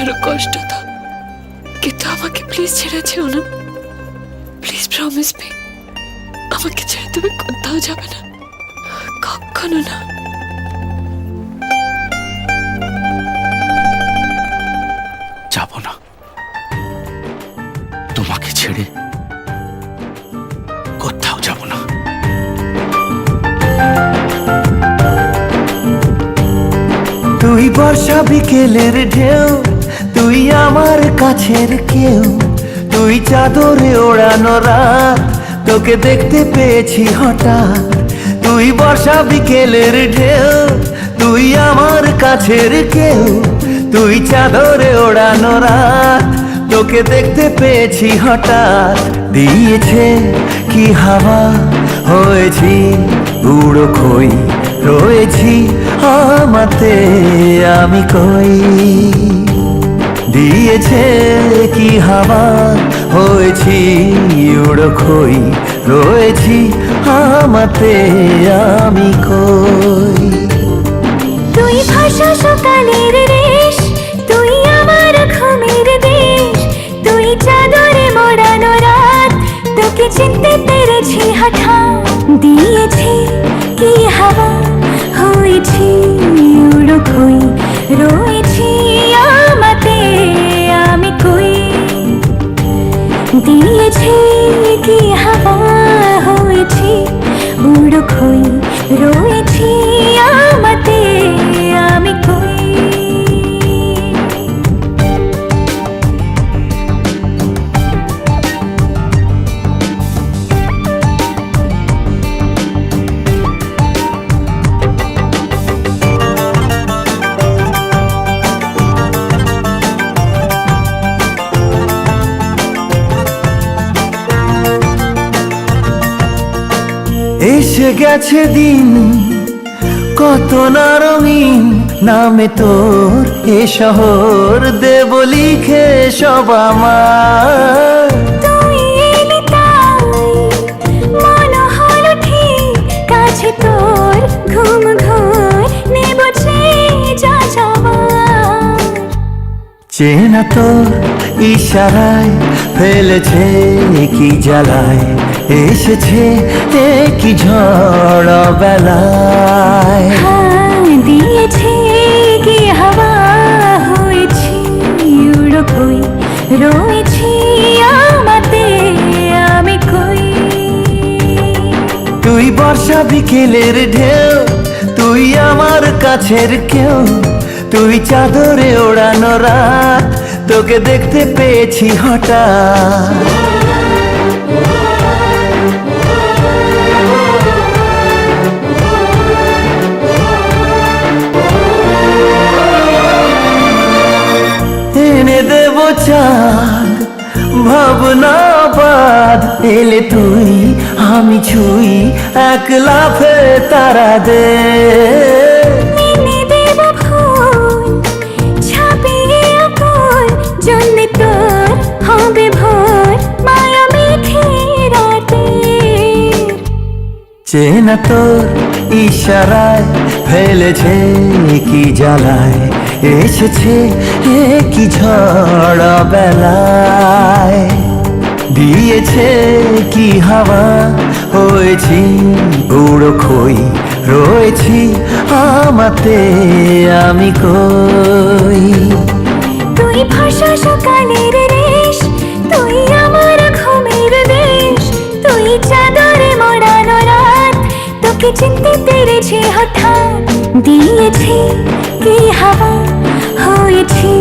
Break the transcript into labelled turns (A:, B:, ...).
A: আরো কষ্ট দাও, কিন্তু আমাকে প্লিজ ছেড়ে যেও না। প্লিজ প্রমিস মি, আমাকে ছেড়ে তুমি কোথাও যাবে না, কখনো না।
B: যাব না, তোমাকে ছেড়ে কোথাও যাব না।
C: তুই বর্ষা বিকেলের ঢেউ, তুই আমার কাছের কেউ, তুই চাদরে ওড়ানো রাত, তোকে দেখতে পেয়েছি হঠাৎ। তুই বর্ষা বিকেলের ঢেউ, তুই আমার কাছের কেউ, তুই চাদরে ওড়ানো রাত, তোকে দেখতে পেয়েছি হঠাৎ। দিয়েছে কি হাওয়া, হয়েছি উড়ো খই, রয়েছি আমাতে আমি কই। দিয়েছে কি হাওয়া, হয়েছি উড়ো খই, রয়েছি আমাতে আমি কই।
D: তুই ভাষা সকালের রেশ, তুই আমার ঘুমের দেশ, তুই চাদরে মোড়ানো রাত, তোকে চিনতে পেরেছি হঠাৎ। দিয়েছি কি হাওয়া, হয়েছি উড়ো খই, রয়েছি আমাতে আমি কই। দিয়েছি কি হাওয়া, হয়েছি উড়ো খই, রয়েছি আমাতে আমি কই।
C: এসে গেছে দিন কত না রঙিন, নামে তোর এ শহর দেব লিখে সব আমার।
D: তুই এলি তাই মনে হলো ঠিক, কাছে তোর ঘুম ঘোর নেব যা যাওয়ার।
C: চেনা তোর ইশারায় ফেলেছে কি জ্বালায়, এসেছে কি ঝড় বেলায়।
D: দিয়েছে কি হাওয়া, হয়েছি উড়ো খই, রয়েছি আমাতে আমি কই।
C: তুই বর্ষা বিকেলের ঢেউ, তুই আমার কাছের কেউ, তুই চাদরে ওড়ানো রাত, তোকে দেখতে পেয়েছি হঠাৎ। এনে দেব চাঁদ ভাবনা বাদ, এলে তুই আমি ছুই এক লাফে তারা দে।
D: এনে দেব ফুল ছাপিয়ে আকুল, জন্যে তোর হবে ভোর মায়া মেঘে রাতে।
C: চেনা তোর ইশারায় ফেলেছে কি জ্বালায়, এসেছে কি ঝড় বেলায়। দিয়েছে কি হাওয়া, হয়েছি উড়ো খই, রয়েছি আমাতে আমি কই।
D: তুই ভাষা সকালের রেশ, তুই আমার ঘুমের দেশ, তুই চাদরে মোড়ানো রাত, তোকে চিনতে পেরেছি হঠাৎ। দিয়েছি কি হাওয়া, হয়েছি